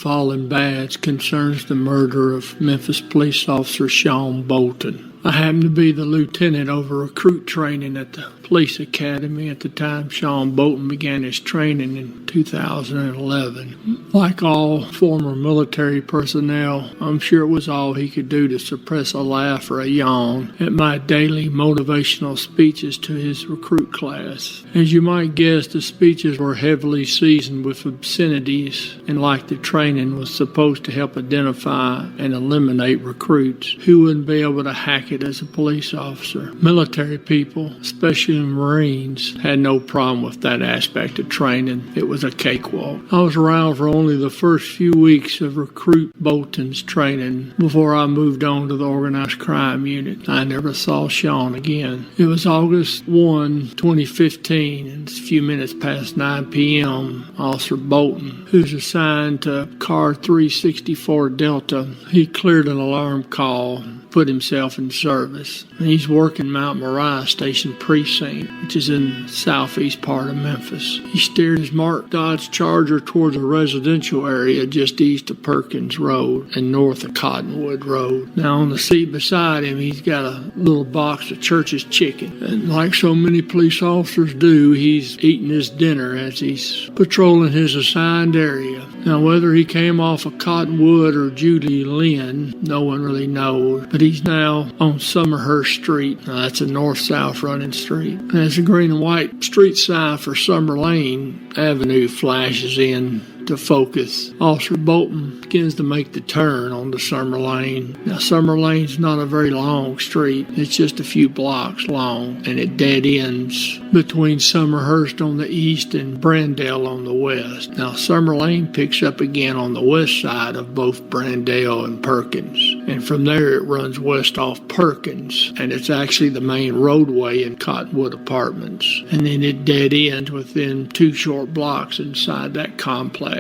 fallen badge concerns the murder of Memphis police officer Sean Bolton. I happened to be the lieutenant over recruit training at the police academy at the time Sean Bolton began his training in 2011. Like all former military personnel, I'm sure it was all he could do to suppress a laugh or a yawn at my daily motivational speeches to his recruit class. As you might guess, the speeches were heavily seasoned with obscenities, and like the training was supposed to help identify and eliminate recruits who wouldn't be able to hack it as a police officer. Military people, especially the Marines, had no problem with that aspect of training. It was a cakewalk. I was around for only the first few weeks of recruit Bolton's training before I moved on to the organized crime unit. I never saw Sean again. It was August 1, 2015, and it's a few minutes past 9 p.m. Officer Bolton, who's assigned to Car 364 Delta, he cleared an alarm call, put himself in service. And he's working Mount Moriah Station Precinct, which is in the southeast part of Memphis. He steered his marked Dodge Charger towards a residential area just east of Perkins Road and north of Cottonwood Road. Now on the seat beside him, he's got a little box of Church's chicken. And like so many police officers do, he's eating his dinner as he's patrolling his assigned area. Now whether he came off of Cottonwood or Judy Lynn, no one really knows, but he's now on Summerhurst Street. Now, that's a north-south running street. As the green and white street sign for Summer Lane Avenue flashes in to focus, Officer Bolton begins to make the turn onto Summer Lane. Now, Summer Lane's not a very long street. It's just a few blocks long, and it dead ends between Summerhurst on the east and Brandale on the west. Now, Summer Lane picks up again on the west side of both Brandale and Perkins, and from there it runs west off Perkins, and it's actually the main roadway in Cottonwood Apartments, and then it dead ends within 2 short blocks inside that complex.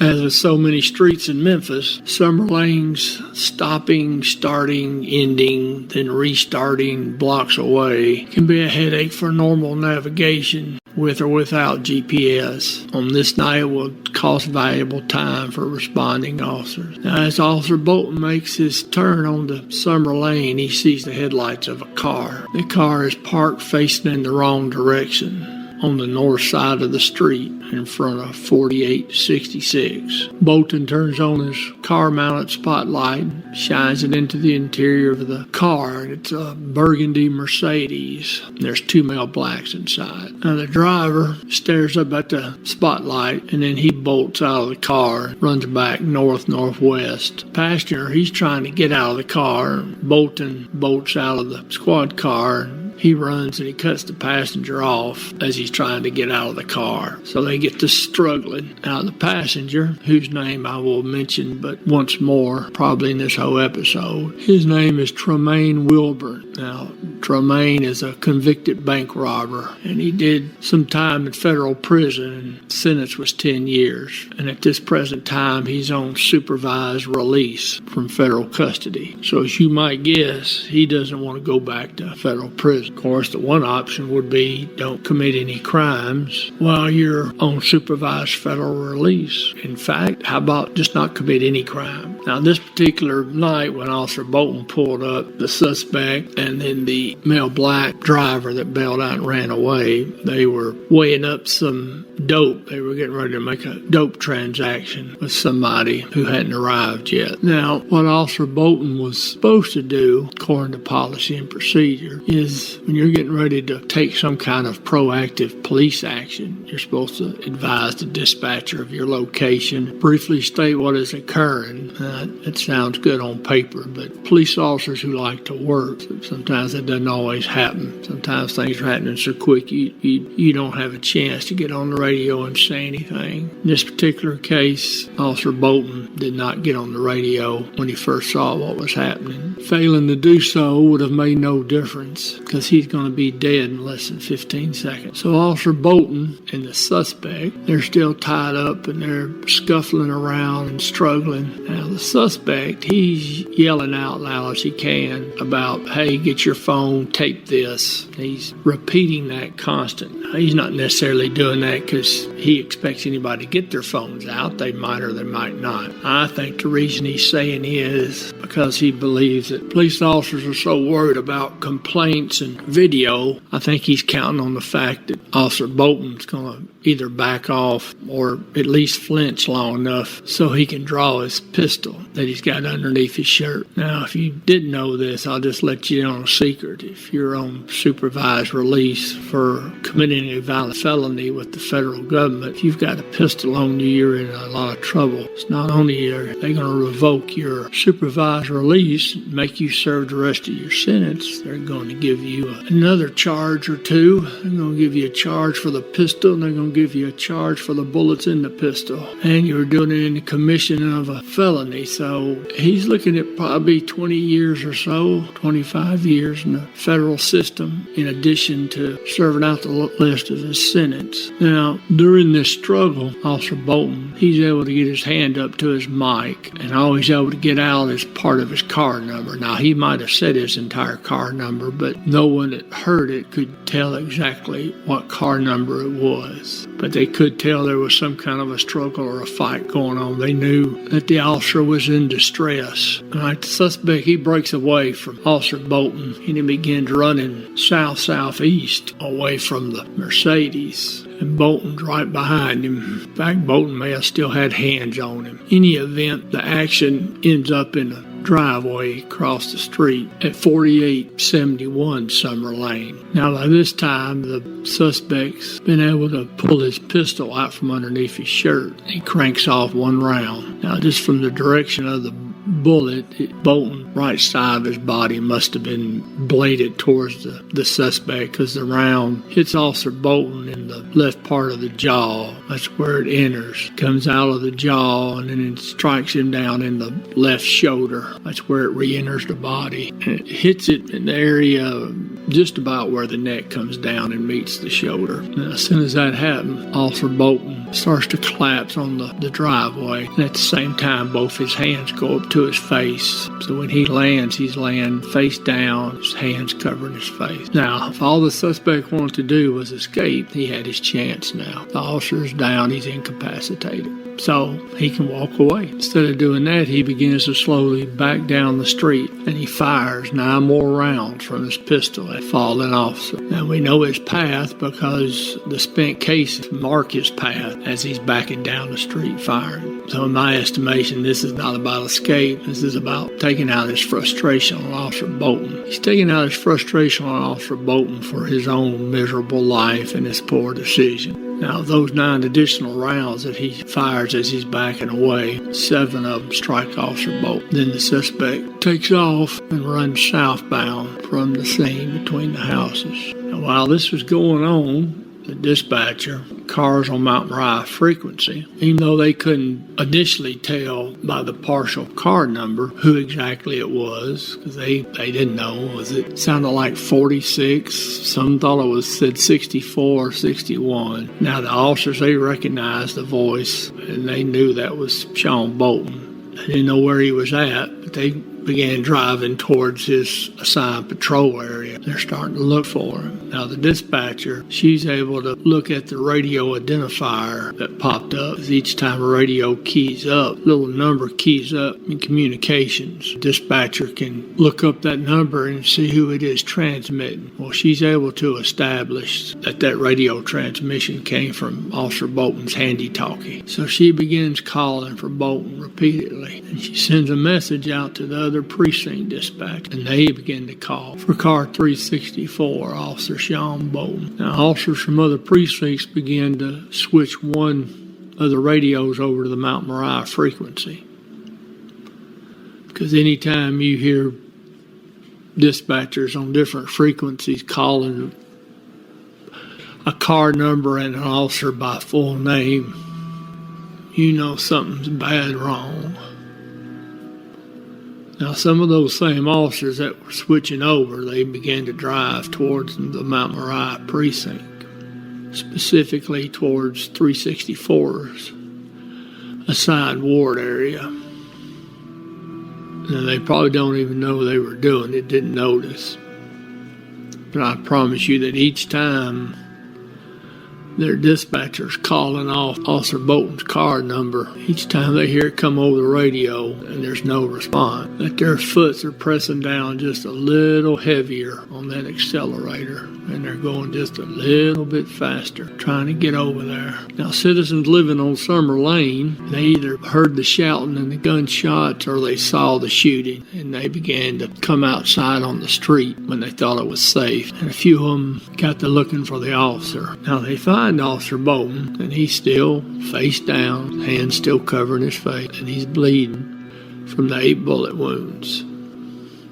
As with so many streets in Memphis, Summer Lane's stopping, starting, ending, then restarting blocks away can be a headache for normal navigation with or without GPS. On this night, it will cost valuable time for responding officers. Now, as Officer Bolton makes his turn onto Summer Lane, he sees the headlights of a car. The car is parked facing in the wrong direction on the north side of the street in front of 4866. Bolton turns on his car-mounted spotlight, shines it into the interior of the car, and it's a burgundy Mercedes. There's 2 male blacks inside. Now the driver stares up at the spotlight, and then he bolts out of the car, runs back north-northwest. Passenger, he's trying to get out of the car. Bolton bolts out of the squad car. He runs and he cuts the passenger off as he's trying to get out of the car. So they get to struggling. Now the passenger, whose name I will mention but once more, probably in this whole episode, his name is Tremaine Wilbur. Now Tremaine is a convicted bank robber, and he did some time in federal prison, and sentence was 10 years. And at this present time, he's on supervised release from federal custody. So as you might guess, he doesn't want to go back to federal prison. Of course, the one option would be don't commit any crimes while you're on supervised federal release. In fact, how about just not commit any crime? Now, this particular night when Officer Bolton pulled up, the suspect and then the male black driver that bailed out and ran away, they were weighing up some dope. They were getting ready to make a dope transaction with somebody who hadn't arrived yet. Now, what Officer Bolton was supposed to do, according to policy and procedure, is when you're getting ready to take some kind of proactive police action, you're supposed to advise the dispatcher of your location, briefly state what is occurring. It sounds good on paper, but police officers who like to work, sometimes that doesn't always happen. Sometimes things are happening so quick you don't have a chance to get on the radio and say anything. In this particular case, Officer Bolton did not get on the radio when he first saw what was happening. Failing to do so would have made no difference, because because he's going to be dead in less than 15 seconds. So Officer Bolton and the suspect, they're still tied up and they're scuffling around and struggling. Now the suspect, he's yelling out loud as he can about, hey, get your phone, tape this. He's repeating that constant. Now, he's not necessarily doing that because he expects anybody to get their phones out. They might or they might not. I think the reason he's saying is because he believes that police officers are so worried about complaints and video. I think he's counting on the fact that Officer Bolton's going to either back off or at least flinch long enough so he can draw his pistol that he's got underneath his shirt. Now, if you didn't know this, I'll just let you in on a secret. If you're on supervised release for committing a violent felony with the federal government, if you've got a pistol on you, you're in a lot of trouble. It's not only are they going to revoke your supervised release, make you serve the rest of your sentence, they're going to give you another charge or two. They're going to give you a charge for the pistol, and they're going to give you a charge for the bullets in the pistol. And you're doing it in the commission of a felony. So he's looking at probably 20 years or so, 25 years in the federal system, in addition to serving out the list of his sentence. Now, during this struggle, Officer Bolton, he's able to get his hand up to his mic and always able to get out as part of his car number. Now, he might have said his entire car number, but no one that heard it could tell exactly what car number it was. But they could tell there was some kind of a struggle or a fight going on. They knew that the officer was in distress. All right, the suspect, he breaks away from Officer Bolton and he begins running south-southeast away from the Mercedes. And Bolton's right behind him. In fact, Bolton may have still had hands on him. In any event, the action ends up in a driveway across the street at 4871 Summer Lane. Now, by this time, the suspect's been able to pull his pistol out from underneath his shirt. He cranks off one round. Now, just from the direction of the bullet, Bolton right side of his body must have been bladed towards the suspect because the round hits Officer Bolton in the left part of the jaw. That's where it enters. Comes out of the jaw and then it strikes him down in the left shoulder. That's where it re-enters the body. And it hits it in the area just about where the neck comes down and meets the shoulder. Now, as soon as that happened, Officer Bolton starts to collapse on the driveway. And at the same time, both his hands go up to his face. So when he lands, he's laying face down, his hands covering his face. Now, if all the suspect wanted to do was escape, he had his chance now. The officer's down, he's incapacitated. So he can walk away. Instead of doing that, he begins to slowly back down the street and he fires 9 more rounds from his pistol at fallen officer. Now we know his path because the spent cases mark his path as he's backing down the street firing. So in my estimation, this is not about escape. This is about taking out his frustration on Officer Bolton. He's taking out his frustration on Officer Bolton for his own miserable life and his poor decision. Now, those 9 additional rounds that he fires as he's backing away, 7 of them strike Officer Bolton. Then the suspect takes off and runs southbound from the scene between the houses. Now, while this was going on, the dispatcher, cars on Mount Moriah frequency, even though they couldn't initially tell by the partial car number who exactly it was, because they didn't know. It sounded like 46. Some thought it was said 64 or 61. Now the officers, they recognized the voice and they knew that was Sean Bolton. They didn't know where he was at, but they began driving towards his assigned patrol area. They're starting to look for him. Now the dispatcher, she's able to look at the radio identifier that popped up. Each time a radio keys up, little number keys up in communications. The dispatcher can look up that number and see who it is transmitting. Well, she's able to establish that radio transmission came from Officer Bolton's handy-talkie. So she begins calling for Bolton repeatedly, and she sends a message out to the other precinct dispatch, and they begin to call for car 364, Officer Sean Bolton. Now, officers from other precincts begin to switch one of the radios over to the Mount Moriah frequency, because anytime you hear dispatchers on different frequencies calling a car number and an officer by full name, you know something's bad wrong. Now, some of those same officers that were switching over, they began to drive towards the Mount Moriah precinct, specifically towards 364's assigned ward area. And they probably don't even know they were doing it, didn't notice. But I promise you that each time their dispatcher's calling off Officer Bolton's car number, each time they hear it come over the radio and there's no response, that their foots are pressing down just a little heavier on that accelerator, and they're going just a little bit faster, trying to get over there. Now, citizens living on Summer Lane, they either heard the shouting and the gunshots or they saw the shooting, and they began to come outside on the street when they thought it was safe. And a few of them got to looking for the officer. Now, they find Officer Bolton, and he's still face down, hands still covering his face, and he's bleeding from the 8 bullet wounds.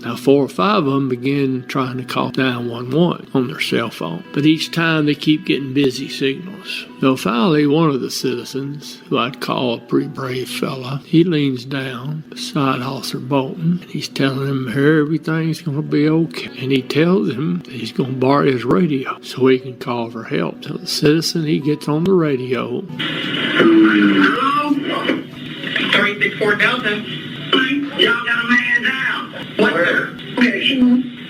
Now, 4 or 5 of them begin trying to call 911 on their cell phone, but each time they keep getting busy signals. So finally, one of the citizens, who I'd call a pretty brave fella, he leans down beside Officer Bolton, and he's telling him everything's going to be okay. And he tells him that he's going to borrow his radio so he can call for help. So the citizen, he gets on the radio. 364 Delta. Y'all got a man down. Where?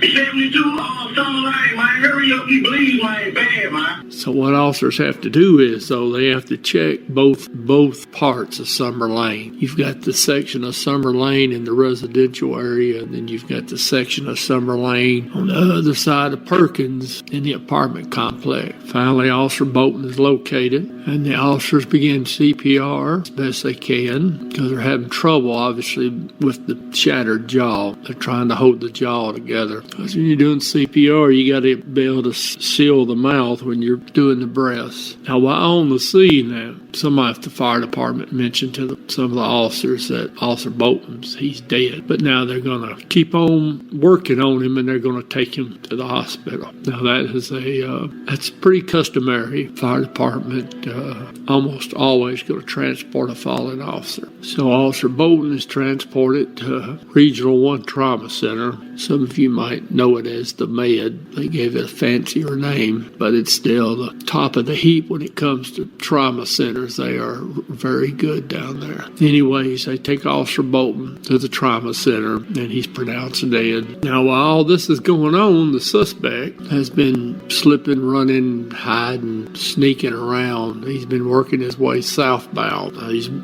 72 Summer Lane, man. Hurry up, you bleed, man. Bad, man. So what officers have to do is, though, they have to check both parts of Summer Lane. You've got the section of Summer Lane in the residential area, and then you've got the section of Summer Lane on the other side of Perkins in the apartment complex. Finally, Officer Bolton is located, and the officers begin CPR as best they can, because they're having trouble, obviously, with the shattered jaw. They're trying to hold the jaw together. Because when you're doing CPR, you got to be able to seal the mouth when you're doing the breaths. Now, while on the scene, somebody at the fire department mentioned to some of the officers that Officer Bolton's, he's dead. But now they're going to keep on working on him, and they're going to take him to the hospital. Now, that's pretty customary. Fire department almost always going to transport a fallen officer. So Officer Bolton is transported to Regional 1 Trauma Center. Some of you might know it as the Med. They gave it a fancier name, but it's still the top of the heap when it comes to trauma centers. They are very good down there. Anyways, they take Officer Bolton to the trauma center, and he's pronounced dead. Now, while all this is going on, the suspect has been slipping, running, hiding, sneaking around. He's been working his way southbound.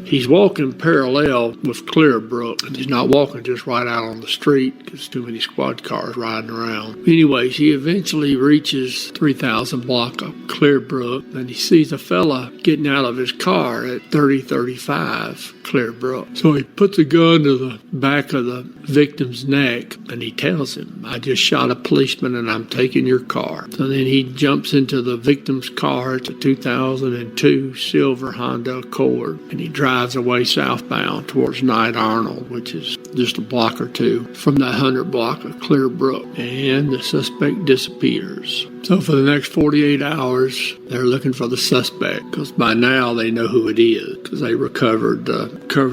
He's walking parallel with Clearbrook, and he's not walking just right out on the street because too many squad cars riding around. Anyways, he eventually reaches 3000 block of Clearbrook, and he sees a fella getting out of his car at 3035 Clearbrook. So he puts a gun to the back of the victim's neck, and he tells him, "I just shot a policeman and I'm taking your car." So then he jumps into the victim's car. It's a 2002 silver Honda Accord, and he drives away southbound towards Knight Arnold, which is just a block or two from the 100 block of Clearbrook, and the suspect disappears. So for the next 48 hours, they're looking for the suspect, because by now they know who it is, because they recovered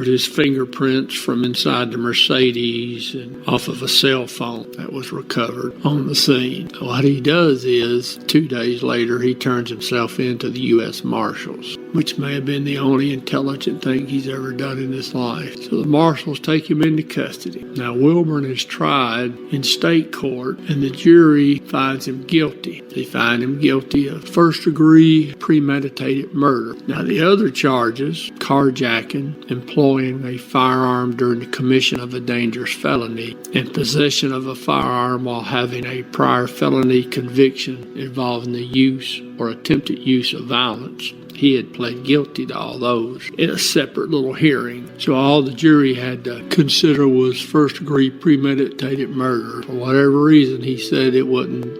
his fingerprints from inside the Mercedes and off of a cell phone that was recovered on the scene. What he does is, 2 days later, he turns himself in to the U.S. Marshals, which may have been the only intelligent thing he's ever done in his life. So the Marshals take him into custody. Now, Wilburn is tried in state court, and the jury finds him guilty. They find him guilty of first-degree premeditated murder. Now, the other charges, carjacking, employing a firearm during the commission of a dangerous felony, and possession of a firearm while having a prior felony conviction involving the use or attempted use of violence. He had pled guilty to all those in a separate little hearing. So all the jury had to consider was first-degree premeditated murder. For whatever reason, he said it wasn't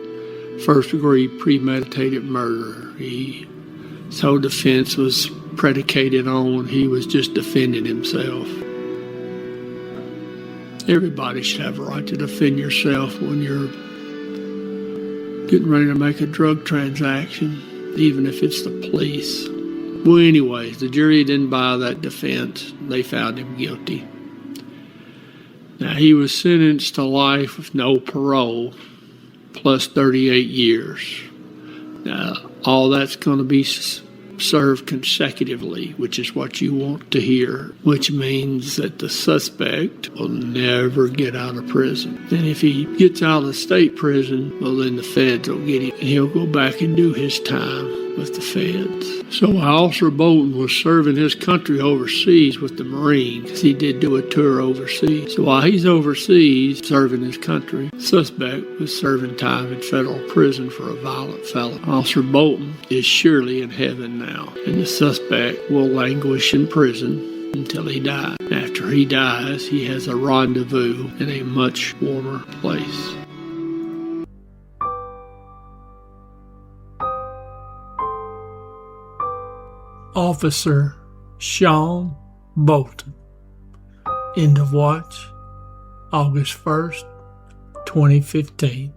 first-degree premeditated murder. So defense was predicated on he was just defending himself. Everybody should have a right to defend yourself when you're getting ready to make a drug transaction, even if it's the police. Well, anyways, the jury didn't buy that defense. They found him guilty. Now, he was sentenced to life with no parole, plus 38 years. Now, all that's going to be served consecutively, which is what you want to hear, which means that the suspect will never get out of prison. And if he gets out of state prison, well, then the feds will get him, and he'll go back and do his time with the feds. So while Officer Bolton was serving his country overseas with the Marines, he did do a tour overseas. So while he's overseas serving his country, the suspect was serving time in federal prison for a violent felon. Officer Bolton is surely in heaven now, and the suspect will languish in prison until he dies. After he dies, he has a rendezvous in a much warmer place. Officer Sean Bolton. End of watch, August 1st, 2015.